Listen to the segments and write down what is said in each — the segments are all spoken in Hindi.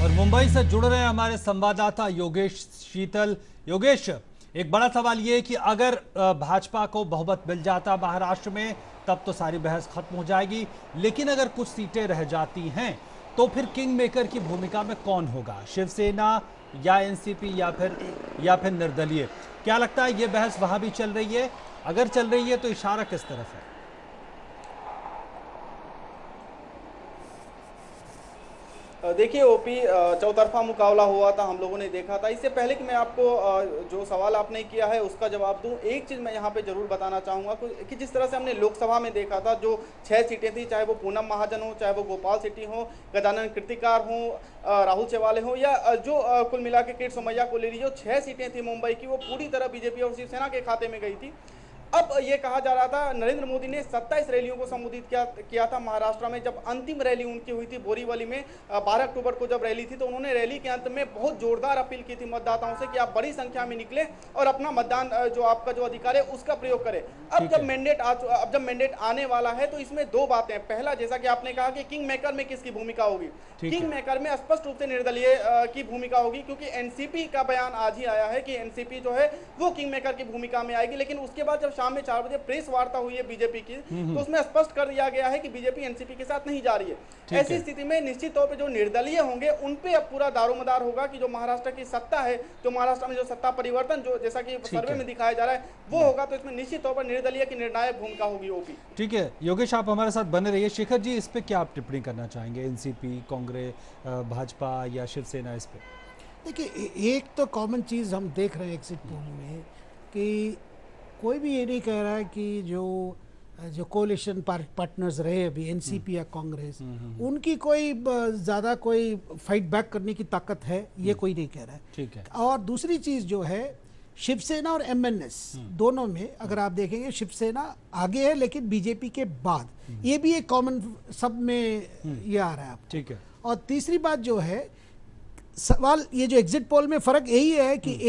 और मुंबई से जुड़ रहे हैं हमारे संवाददाता योगेश शीतल। योगेश, एक बड़ा सवाल ये है कि अगर भाजपा को बहुमत मिल जाता महाराष्ट्र में तब तो सारी बहस खत्म हो जाएगी, लेकिन अगर कुछ सीटें रह जाती हैं तो फिर किंग मेकर की भूमिका में कौन होगा? शिवसेना या एनसीपी या फिर निर्दलीय? क्या लगता है ये बहस वहां भी चल रही है? अगर चल रही है तो इशारा किस तरफ है? देखिए ओपी, चौतरफा मुकाबला हुआ था, हम लोगों ने देखा था। इससे पहले कि मैं आपको जो सवाल आपने किया है उसका जवाब दूं, एक चीज़ मैं यहाँ पे जरूर बताना चाहूँगा कि जिस तरह से हमने लोकसभा में देखा था, जो 6 सीटें थी, चाहे वो पूनम महाजन हो, चाहे वो गोपाल सेठी हो, गजानन कीर्तिकार हो, राहुल चेवाले हो, या जो कुल मिला के किट सोमैया को ले लीजिए, जो 6 सीटें थी मुंबई की, वो पूरी तरह बीजेपी और शिवसेना के खाते में गई थी। अब ये कहा जा रहा था, नरेंद्र मोदी ने 27 रैलियों को संबोधित किया था महाराष्ट्र में। जब अंतिम रैली उनकी हुई थी बोरीवली में 12 अक्टूबर को जब रैली थी, तो उन्होंने रैली के अंत में बहुत जोरदार अपील की थी मतदाताओं से कि आप बड़ी संख्या में निकलें और अपना मतदान जो आपका जो अधिकार है उसका प्रयोग करें। अब जब मैंडेट आने वाला है तो इसमें दो बातें हैं। पहला, जैसा कि आपने कहा कि किंग मेकर में किसकी भूमिका होगी, किंग मेकर में स्पष्ट रूप से निर्दलीय की भूमिका होगी, क्योंकि एनसीपी का बयान आज ही आया है कि एनसीपी जो है वो किंग मेकर की भूमिका में आएगी। लेकिन उसके बाद जब शाम में 4 बजे प्रेस वार्ता हुई है बीजेपी की, तो उसमें स्पष्ट कर दिया गया है कि बीजेपी एनसीपी के साथ नहीं जा रही है। ऐसी स्थिति में निश्चित तौर पे जो निर्दलीय होंगे उन पे अब पूरा दारोमदार होगा कि जो महाराष्ट्र की सत्ता है, जो महाराष्ट्र में जो सत्ता परिवर्तन जो जैसा कि सर्वे में दिखाया जा रहा है वो होगा, तो इसमें निश्चित तौर पर निर्दलीय की निर्णायक भूमिका होगी। ओपी, ठीक है योगेश, आप हमारे साथ बने रहिए। शेखर जी, इस पे क्या आप टिप्पणी करना चाहेंगे? एनसीपी, कांग्रेस, भाजपा या शिवसेना, इस पे? देखिए, एक तो कॉमन चीज़ हम देख रहे हैं एग्जिट पोल में कि कोई भी ये नहीं कह रहा है कि जो कोalition पार्टनर्स रहे अभी एनसीपी या कांग्रेस, उनकी कोई ज़्यादा कोई फाइट बैक करने की ताकत है, ये कोई नहीं कह रहा है। ठीक है। और दूसरी चीज़ जो है, शिवसेना और एमएनएस दोनों में अगर आप देखेंगे, शिवसेना आगे है लेकिन बीजेपी के बाद, ये भी एक कॉमन सब में ये आ रहा है आपको। ठीक है। और तीसरी बात जो है, सवाल ये जो एग्जिट पोल में फर्क यही है कि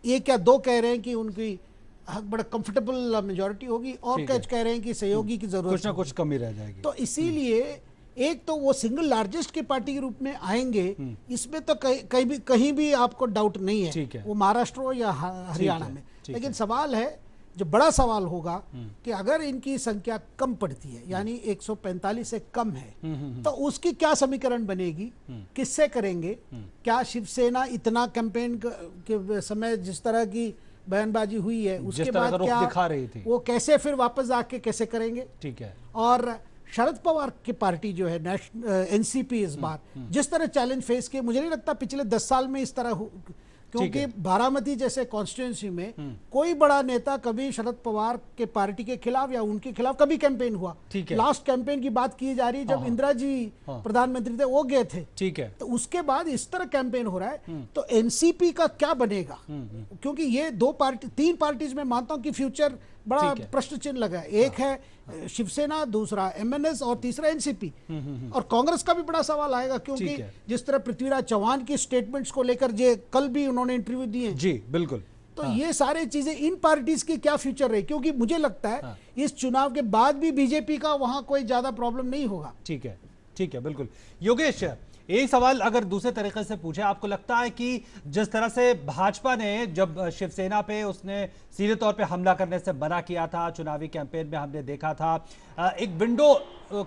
एक या दो कह रहे हैं कि उनकी बड़ा कंफर्टेबल मेजॉरिटी होगी, और कुछ कह रहे हैं कि सहयोगी की जरूरत, कुछ ना कुछ कमी रह जाएगी। तो इसीलिए एक तो वो सिंगल लार्जेस्ट की पार्टी के रूप में आएंगे, इसमें तो कहीं भी आपको डाउट नहीं है, वो महाराष्ट्र हो या हरियाणा में। लेकिन सवाल है, जो बड़ा सवाल होगा कि अगर इनकी संख्या कम पड़ती है, यानी 145 से कम है, तो उसकी क्या समीकरण बनेगी, किससे करेंगे? क्या शिवसेना इतना कैंपेन के समय जिस तरह की बयानबाजी हुई है उसके बाद क्या दिखा रही थी, वो कैसे फिर वापस आके कैसे करेंगे? ठीक है। और शरद पवार की पार्टी जो है एनसीपी, इस बार जिस तरह चैलेंज फेस किए, मुझे नहीं लगता पिछले 10 साल में इस तरह क्योंकि बारामती जैसे कॉन्स्टिट्यूंसी में कोई बड़ा नेता कभी शरद पवार के पार्टी के खिलाफ या उनके खिलाफ कभी कैंपेन हुआ। लास्ट कैंपेन की बात की जा रही है जब इंदिरा जी प्रधानमंत्री थे, वो गए थे। ठीक है। तो उसके बाद इस तरह कैंपेन हो रहा है, तो एनसीपी का क्या बनेगा? क्योंकि ये तीन पार्टीज में मानता हूं कि फ्यूचर बड़ा प्रश्न चिन्ह लगा है। एक है शिवसेना, दूसरा एमएनएस और तीसरा एनसीपी। और कांग्रेस का भी बड़ा सवाल आएगा, क्योंकि जिस तरह पृथ्वीराज चौहान की स्टेटमेंट्स को लेकर जो कल भी उन्होंने इंटरव्यू दिए, जी बिल्कुल, तो ये सारे चीजें इन पार्टीज की क्या फ्यूचर रहे, क्योंकि मुझे लगता है इस चुनाव के बाद भी बीजेपी का वहां कोई ज्यादा प्रॉब्लम नहीं होगा। ठीक है, ठीक है, बिल्कुल। योगेश, एक सवाल अगर दूसरे तरीके से पूछे, आपको लगता है कि जिस तरह से भाजपा ने जब शिवसेना पे उसने सीधे तौर पे हमला करने से मना किया था, चुनावी कैंपेन में हमने देखा था एक विंडो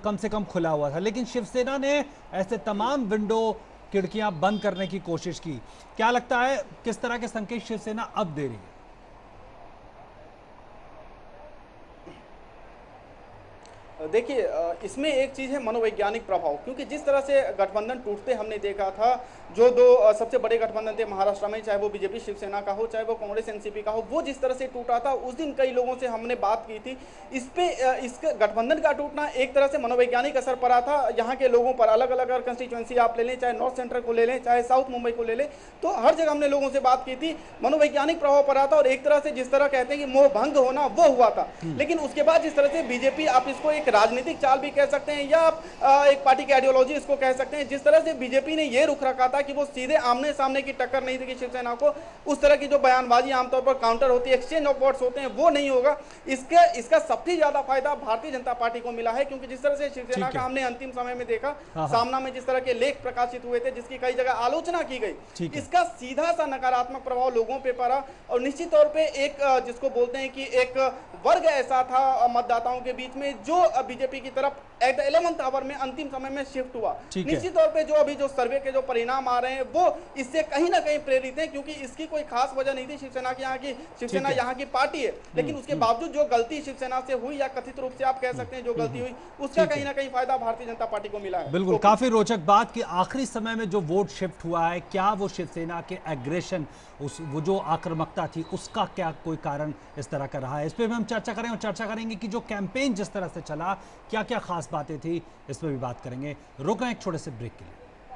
कम से कम खुला हुआ था, लेकिन शिवसेना ने ऐसे तमाम विंडो खिड़कियां बंद करने की कोशिश की। क्या लगता है किस तरह के संकेत शिवसेना अब दे रही है? देखिए, इसमें एक चीज़ है मनोवैज्ञानिक प्रभाव, क्योंकि जिस तरह से गठबंधन टूटते हमने देखा था, जो दो सबसे बड़े गठबंधन थे महाराष्ट्र में, चाहे वो बीजेपी शिवसेना का हो, चाहे वो कांग्रेस एनसीपी का हो, वो जिस तरह से टूटा था, उस दिन कई लोगों से हमने बात की थी। इस गठबंधन का टूटना एक तरह से मनोवैज्ञानिक असर पड़ा था यहाँ के लोगों पर। अलग अलग अगर कंस्टिट्यूएंसी आप ले लें, चाहे नॉर्थ सेंट्रल को ले लें, चाहे साउथ मुंबई को ले लें, तो हर जगह हमने लोगों से बात की थी, मनोवैज्ञानिक प्रभाव पड़ा था। और एक तरह से जिस तरह कहते हैं कि मोह भंग होना, वो हुआ था। लेकिन उसके बाद जिस तरह से बीजेपी आप इसको एक एक राजनीतिक चाल भी कह सकते हैं या आप एक पार्टी की आइडियोलॉजी इसको कह सकते हैं। जिस तरह से बीजेपी ने ये रुख रखा था कि वो सीधे आमने सामने की टक्कर नहीं देगी शिवसेना को, उस तरह की जो बयानबाजी आमतौर पर काउंटर होती है, एक्सचेंज ऑफ वर्ड्स होते हैं, वो नहीं होगा। इसका सबसे ज्यादा फायदा भारतीय जनता पार्टी को मिला है, क्योंकि जिस तरह से शिवसेना का हमने अंतिम समय में देखा, सामना में जिस तरह के लेख प्रकाशित हुए थे जिसकी कई जगह आलोचना की गई, इसका सीधा सा नकारात्मक प्रभाव लोगों पे पड़ा। और निश्चित तौर पे एक जिसको बोलते हैं कि एक वर्ग ऐसा था मतदाताओं के बीच में जो बीजेपी की तरफ एट द 11th आवर में अंतिम समय में शिफ्ट हुआ। निश्चित तौर पे जो अभी जो सर्वे के जो परिणाम आ रहे हैं वो इससे कहीं ना कहीं प्रेरित हैं, क्योंकि इसकी कोई खास वजह नहीं थी शिवसेना की। शिवसेना यहाँ की पार्टी है, लेकिन उसके बावजूद जो गलती शिवसेना से हुई या कथित रूप से आप कह सकते हैं जो गलती हुई, उसका कहीं ना कहीं फायदा भारतीय जनता पार्टी को मिला है। बिल्कुल, काफी रोचक बात कि आखिरी समय में जो वोट शिफ्ट हुआ है, क्या वो शिवसेना के एग्रेशन, वो जो आक्रामकता थी, उसका क्या कोई कारण इस तरह का रहा है? इस पर भी हम चर्चा करेंगे और चर्चा करेंगे कि जो कैंपेन जिस तरह से चला, क्या क्या खास बातें थी, इस पर भी बात करेंगे। रुक रहे हैं एक छोटे से ब्रेक के लिए।